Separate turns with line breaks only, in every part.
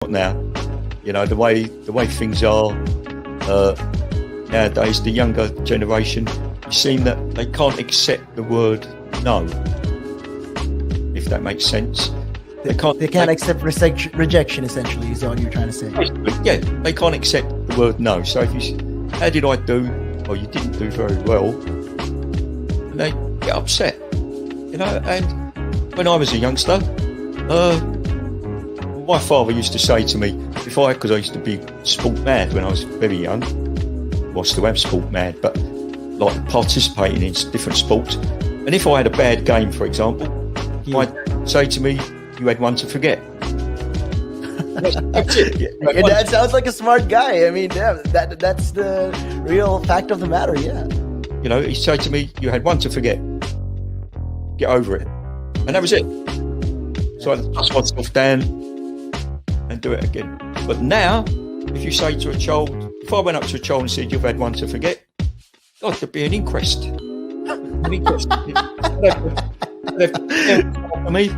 now. The way things are nowadays, the younger generation, you seem that they can't accept the word no, if that makes sense.
They can't accept rejection, essentially, is all you're trying to say.
Yeah, they can't accept the word no. So if you, how did I do? Or you didn't do very well, and they get upset, And when I was a youngster, my father used to say to me, because I used to be sport mad when I was very young, well, I still am sport mad, but like participating in different sports. And if I had a bad game, for example, he'd say to me, "You had one to forget." That's it.
Your dad sounds like a smart guy. I mean, yeah, that's the real fact of the matter. Yeah.
He'd say to me, "You had one to forget. Get over it," and that was it. So I dust myself down and do it again. But now, if you say to a child, if I went up to a child and said, "You've had one to forget," God, there'd be an inquest. An inquest. I mean,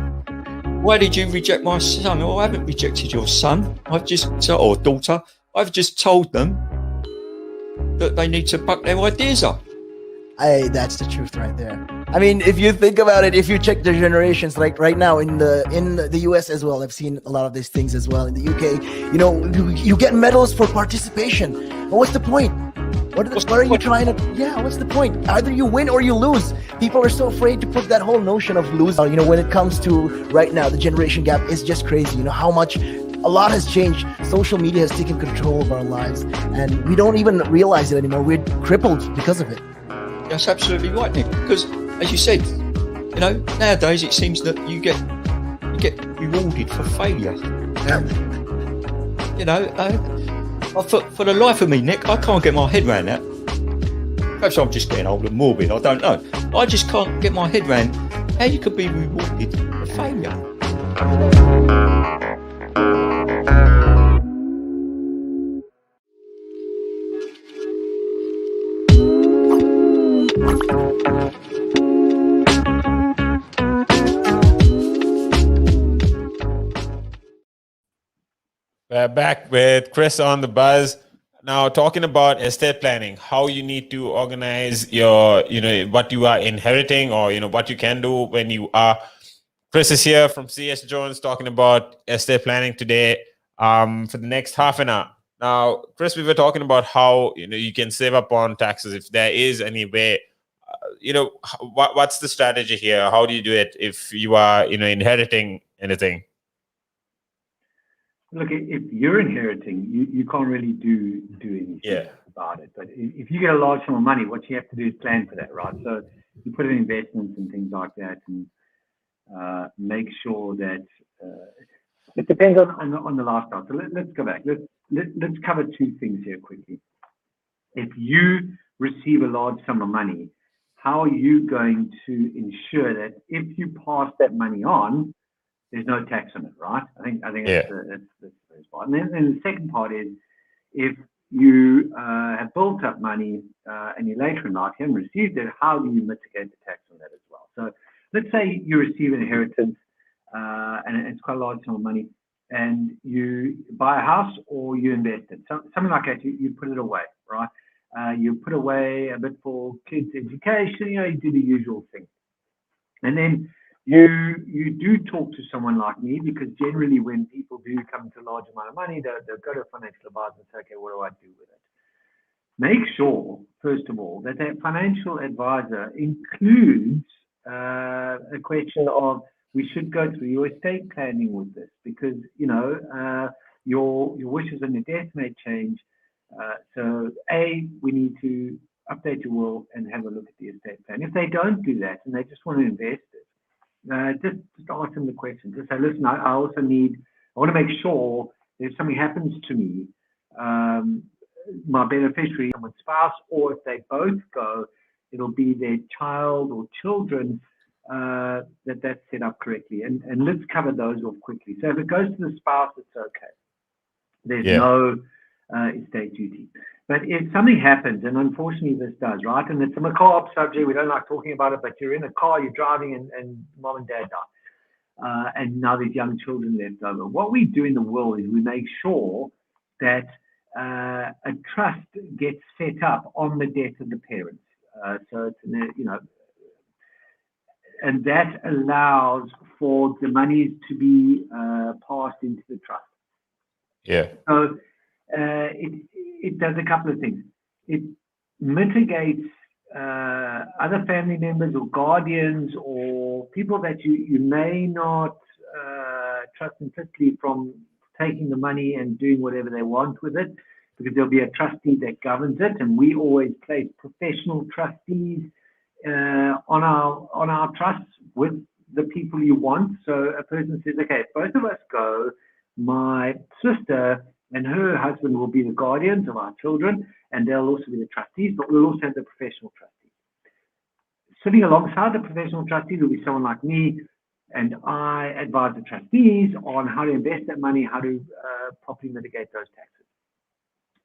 why did you reject my son? Oh, I haven't rejected your son. Or daughter. I've just told them that they need to buck their ideas up.
That's the truth right there. I mean, if you think about it, if you check the generations, like right now in the US as well, I've seen a lot of these things as well. In the UK, you get medals for participation. But what's the point? What are you trying to? Yeah, what's the point? Either you win or you lose. People are so afraid to put that whole notion of losing. When it comes to right now, the generation gap is just crazy. How much a lot has changed. Social media has taken control of our lives, and we don't even realize it anymore. We're crippled because of it.
That's absolutely right, Nick. Because as you said, nowadays it seems that you get rewarded for failure. For the life of me, Nick, I can't get my head around that. Perhaps I'm just getting old and morbid, I don't know. I just can't get my head around how you could be rewarded for failure.
We're back with Chris on the buzz. Now, talking about estate planning, how you need to organize your, what you are inheriting, or, what you can do when you are. Chris is here from CS Jones talking about estate planning today for the next half an hour. Now, Chris, we were talking about how, you can save up on taxes if there is any way. What's the strategy here? How do you do it if you are, inheriting anything?
Look, if you're inheriting, you can't really do anything about it. But if you get a large sum of money, what you have to do is plan for that, right? So you put in investments and things like that, and make sure that it depends on the lifestyle. So let's go back. Let's cover two things here quickly. If you receive a large sum of money, how are you going to ensure that if you pass that money on, there's no tax on it, right? I think that's the first part. And then the second part is, if you have built up money and you later in life haven't received it, how do you mitigate the tax on that as well? So let's say you receive an inheritance and it's quite a large sum of money, and you buy a house or you invest it. So, something like that, you put it away, right? You put away a bit for kids' education, you do the usual thing. And then you do talk to someone like me, because generally when people do come to a large amount of money, they'll go to a financial advisor and say, okay, what do I do with it? Make sure, first of all, that financial advisor includes a question of, we should go through your estate planning with this, because, your wishes and your death may change. So we need to update your will and have a look at the estate plan. If they don't do that and they just want to invest it, just ask them the question. Just say, listen, I want to make sure that if something happens to me, my beneficiary, someone's spouse, or if they both go, it'll be their child or children, that's set up correctly. And let's cover those off quickly. So if it goes to the spouse, it's okay. There's no estate duty. But if something happens, and unfortunately this does, right? And it's a macabre subject, we don't like talking about it, but you're in a car, you're driving, and mom and dad and now there's young children left over. What we do in the will is we make sure that a trust gets set up on the death of the parents. So it's and that allows for the monies to be passed into the trust.
Yeah.
So it does a couple of things. It mitigates other family members or guardians or people that you may not trust implicitly from taking the money and doing whatever they want with it, because there'll be a trustee that governs it, and we always place professional trustees on our trusts with the people you want. So a person says, okay, if both of us go, my sister and her husband will be the guardians of our children, and they'll also be the trustees, but we'll also have the professional trustees. Sitting alongside the professional trustees will be someone like me, and I advise the trustees on how to invest that money, how to properly mitigate those taxes.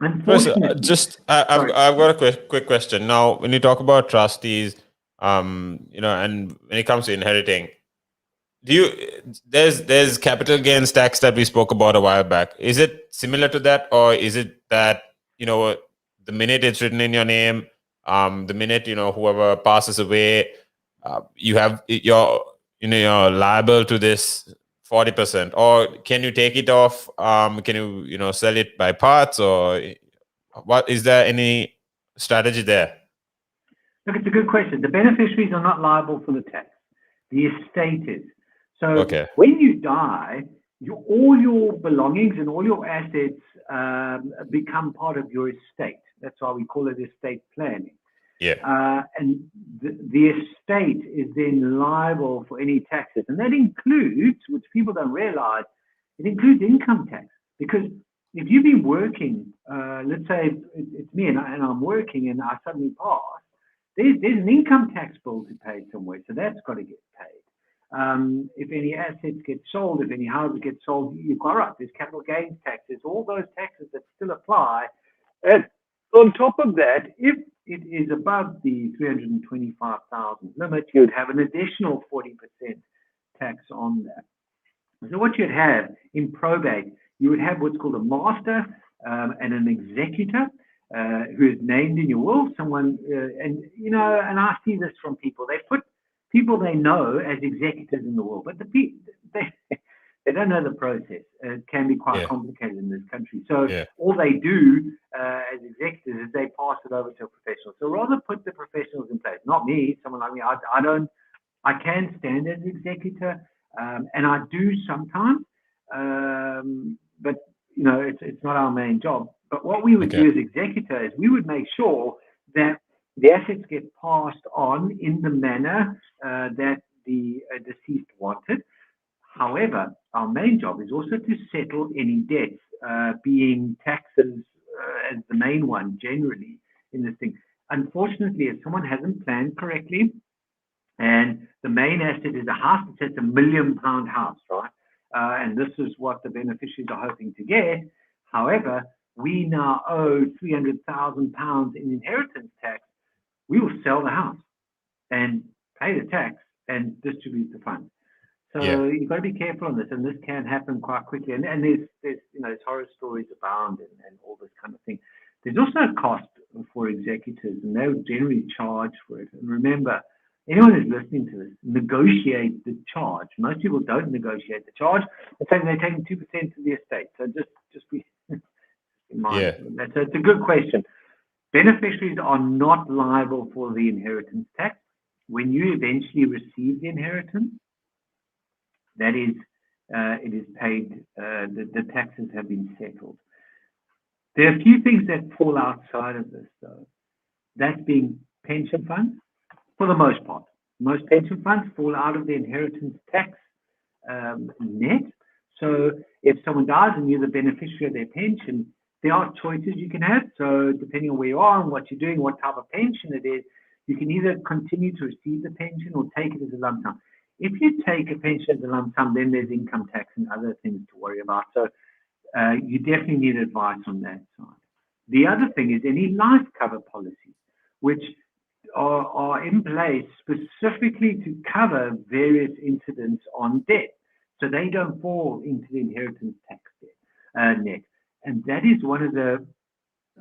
Unfortunately, I've got a quick question. Now, when you talk about trustees, and when it comes to inheriting, there's capital gains tax that we spoke about a while back. Is it similar to that, or is it that the minute it's written in your name, the minute whoever passes away, you're liable to this 40%, or can you take it off? Can you sell it by parts, or what? Is there any strategy there?
Look, it's a good question. The beneficiaries are not liable for the tax. The estate is. So when you die, all your belongings and all your assets become part of your estate. That's why we call it estate planning.
Yeah.
And the estate is then liable for any taxes. And that includes, which people don't realize, it includes income tax. Because if you've been working, let's say it's me and I'm working and I suddenly pass, there's an income tax bill to pay somewhere. So that's got to get paid. If any assets get sold, if any houses get sold, you've got right. There's capital gains taxes, all those taxes that still apply. And on top of that, if it is above the 325,000 limit, you'd have an additional 40% tax on that. So what you'd have in probate, you would have what's called a master and an executor who is named in your will. Someone, and I see this from people. They put people they know as executors in the will, but they don't know the process. It can be quite complicated in this country. So all they do as executors is they pass it over to a professional. So rather put the professionals in place. Not me, someone like me. I can stand as executor, and I do sometimes, but it's not our main job. But what we would do as executor is we would make sure that the assets get passed on in the manner that the deceased wanted. However, our main job is also to settle any debts, being taxes as the main one generally in this thing. Unfortunately, if someone hasn't planned correctly, and the main asset is a house, it's a £1 million house, right? And this is what the beneficiaries are hoping to get. However, we now owe £300,000 in inheritance tax. We will sell the house and pay the tax and distribute the funds. So you've got to be careful on this, and this can happen quite quickly. And there's horror stories abound and all this kind of thing. There's also a cost for executors, and they would generally charge for it. And remember, anyone who's listening to this, negotiate the charge. Most people don't negotiate the charge. They're taking 2% of the estate. So just be in mind. So it's a good question. Beneficiaries are not liable for the inheritance tax. When you eventually receive the inheritance, that is, it is paid, the taxes have been settled. There are a few things that fall outside of this, though. That being pension funds, for the most part. Most pension funds fall out of the inheritance tax net. So if someone dies and you're the beneficiary of their pension, there are choices you can have. So depending on where you are and what you're doing, what type of pension it is, you can either continue to receive the pension or take it as a lump sum. If you take a pension as a lump sum, then there's income tax and other things to worry about. So you definitely need advice on that side. The other thing is any life cover policies, which are in place specifically to cover various incidents on death. So they don't fall into the inheritance tax net. And that is one of the,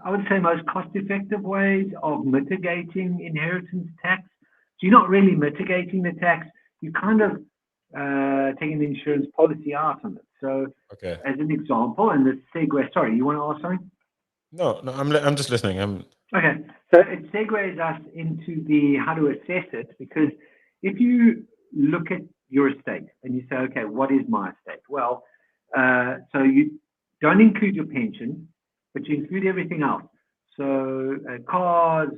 I would say, most cost-effective ways of mitigating inheritance tax. So you're not really mitigating the tax, you're kind of taking the insurance policy out on it. So as an example, and the segue, sorry, you want to ask something?
No, I'm just listening.
Okay, so it segues us into the how to assess it, because if you look at your estate and you say, okay, what is my estate? Well, so you don't include your pension, but you include everything else. So cars,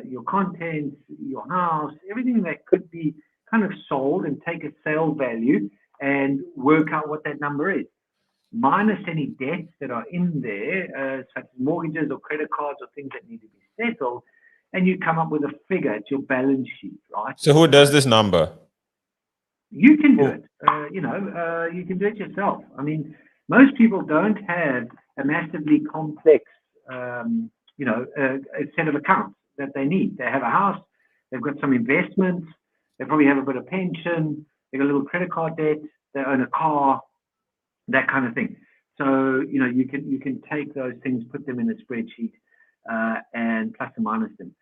your contents, your house, everything that could be kind of sold, and take a sale value and work out what that number is, minus any debts that are in there, such as mortgages or credit cards or things that need to be settled, and you come up with a figure. It's your balance sheet, right?
So who does this number?
You can do it. You can do it yourself. I mean, most people don't have a massively complex, a set of accounts that they need. They have a house, they've got some investments, they probably have a bit of pension, they've got a little credit card debt, they own a car, that kind of thing. So, you can take those things, put them in a spreadsheet, and plus and minus them.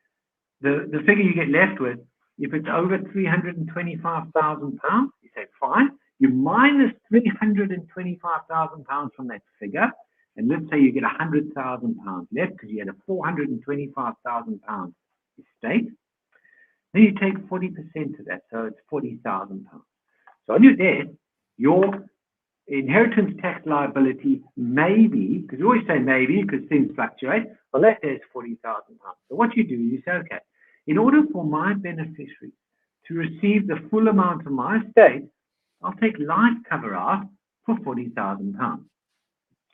The figure you get left with, if it's over £325,000, you say, fine, you minus £325,000 from that figure, and let's say you get £100,000 left because you had a £425,000 estate. Then you take 40% of that, so it's £40,000. So on your death, your inheritance tax liability maybe, because we always say maybe because things fluctuate, well, that there's £40,000. So what you do is you say, okay, in order for my beneficiaries to receive the full amount of my estate, I'll take life cover out for £40,000.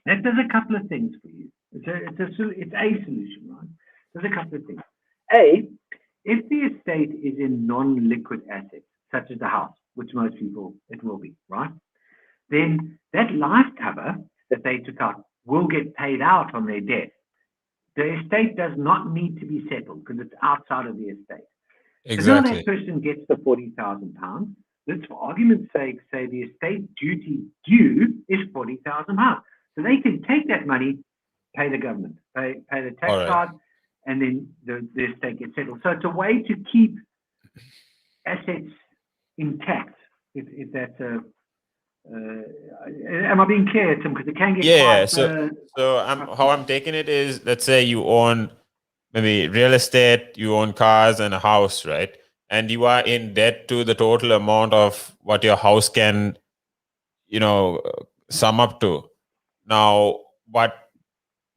That does a couple of things for you. It's a solution, right? There's a couple of things. A, if the estate is in non-liquid assets, such as the house, which most people, it will be, right? Then that life cover that they took out will get paid out on their death. The estate does not need to be settled because it's outside of the estate.
Exactly.
So now that person gets the £40,000. Let's, for argument's sake, say the estate duty due is £40,000. So they can take that money, pay the government, pay the tax card, and then the estate gets settled. So it's a way to keep assets intact. If that's a am I being clear, Tim? Because it can get quite,
how I'm taking it is, let's say you own maybe real estate, you own cars and a house, right? And you are in debt to the total amount of what your house can, sum up to. Now, what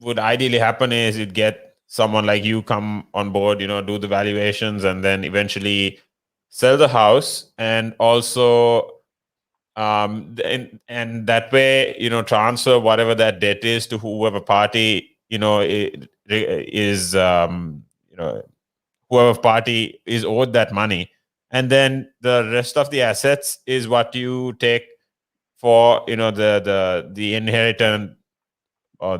would ideally happen is you'd get someone like you come on board, do the valuations, and then eventually sell the house, and also and that way, transfer whatever that debt is to whoever party, whoever party is owed that money. And then the rest of the assets is what you take for, the inheritance, or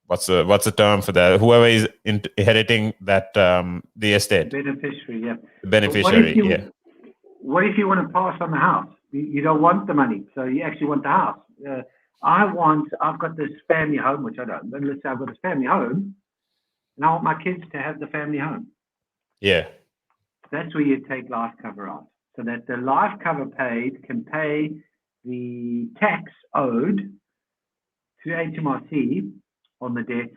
what's the term for that? Whoever is inheriting that, the estate.
Beneficiary, yeah.
The beneficiary,
What if you want to pass on the house? You don't want the money, so you actually want the house. I've got this family home, which I don't, but let's say I've got this family home, and I want my kids to have the family home.
Yeah.
That's where you take life cover out, so that the life cover paid can pay the tax owed to HMRC on the death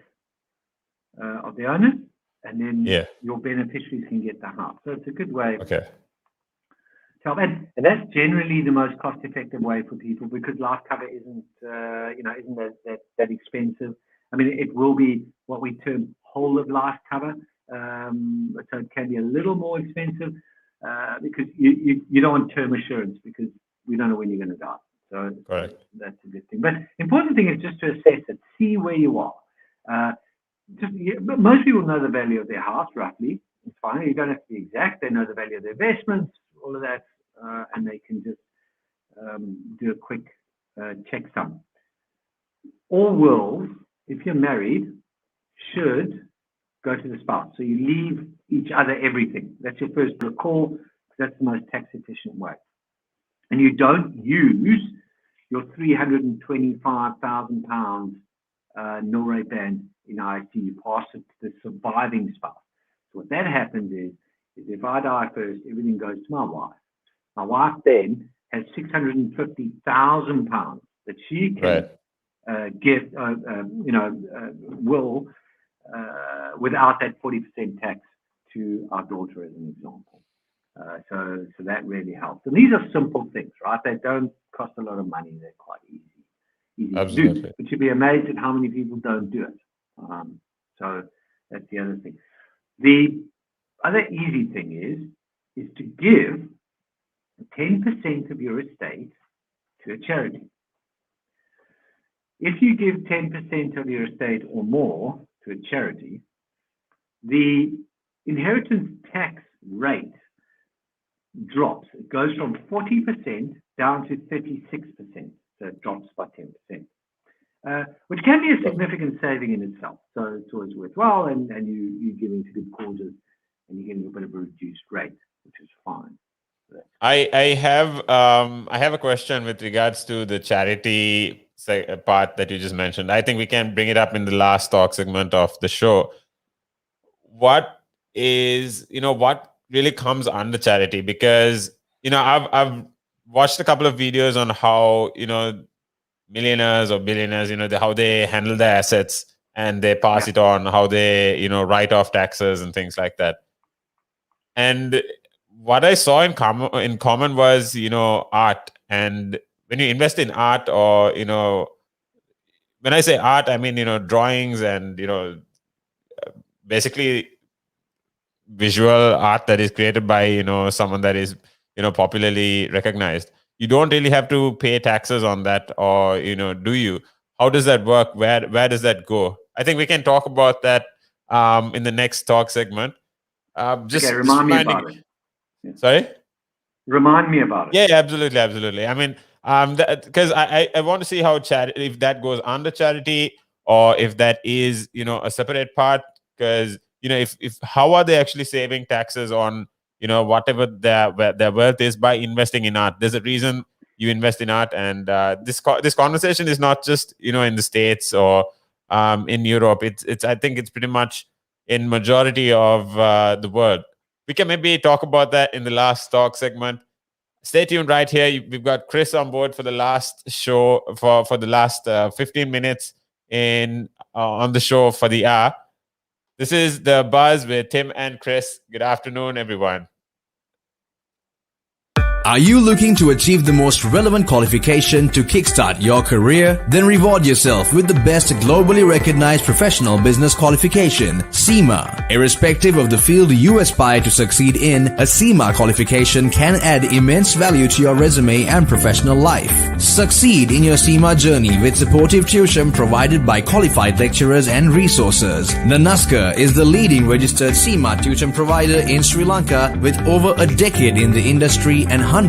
of the owners, and then your beneficiaries can get the house. So it's a good way.
Okay.
And that's generally the most cost-effective way for people, because life cover isn't that expensive. I mean, it will be what we term whole of life cover, so it can be a little more expensive because you don't want term assurance, because we don't know when you're going to die. So that's a good thing. But the important thing is just to assess it, see where you are. But most people know the value of their house roughly. It's fine. You don't have to be exact. They know the value of their investments, all of that, and they can just do a quick checksum. All wills, if you're married, should go to the spouse. So you leave each other everything. That's your first recall, because that's the most tax efficient way. and you don't use your £325,000 Norway band in IST, you pass it to the surviving spouse. So what that happens is if I die first, everything goes to my wife. My wife then has £650,000 that she can give, will without that 40% tax to our daughter, as an example. So that really helps. And these are simple things, right? They don't cost a lot of money. They're quite easy to do. But you'd be amazed at how many people don't do it. So that's the other thing. The other easy thing is to give 10% of your estate to a charity. If you give 10% of your estate or more to a charity, the inheritance tax rate drops. It goes from 40% down to 36%. So it drops by 10%, which can be a significant saving in itself. So it's always worthwhile, and you're giving to good causes, and you're getting a bit of a reduced rate, which is fine.
I have a question with regards to the charity part that you just mentioned. I think we can bring it up in the last talk segment of the show. What really comes under charity? Because I've watched a couple of videos on how millionaires or billionaires, how they handle their assets and they pass it on, how they write off taxes and things like that. And what I saw in common was art. And when you invest in art, or when I say art, I mean drawings and basically visual art that is created by someone that is popularly recognized. You don't really have to pay taxes on that, or do you? How does that work? Where does that go? I think we can talk about that in the next talk segment.
Remind me about it.
Yeah. Sorry?
Remind me about it.
Yeah, absolutely. I mean, because I want to see how charity, if that goes under charity, or if that is a separate part. Because if how are they actually saving taxes on whatever their wealth is by investing in art? There's a reason you invest in art, and this conversation is not just in the States or in Europe. It's I think it's pretty much in majority of the world. We can maybe talk about that in the last talk segment. Stay tuned right here. We've got Chris on board for the last show, for the last 15 minutes on the show for the hour. This is The Buzz with Tim and Chris. Good afternoon, everyone.
Are you looking to achieve the most relevant qualification to kickstart your career? Then reward yourself with the best globally recognized professional business qualification, CIMA. Irrespective of the field you aspire to succeed in, a CIMA qualification can add immense value to your resume and professional life. Succeed in your CIMA journey with supportive tuition provided by qualified lecturers and resources. Nanaska is the leading registered CIMA tuition provider in Sri Lanka with over a decade in the industry and hundreds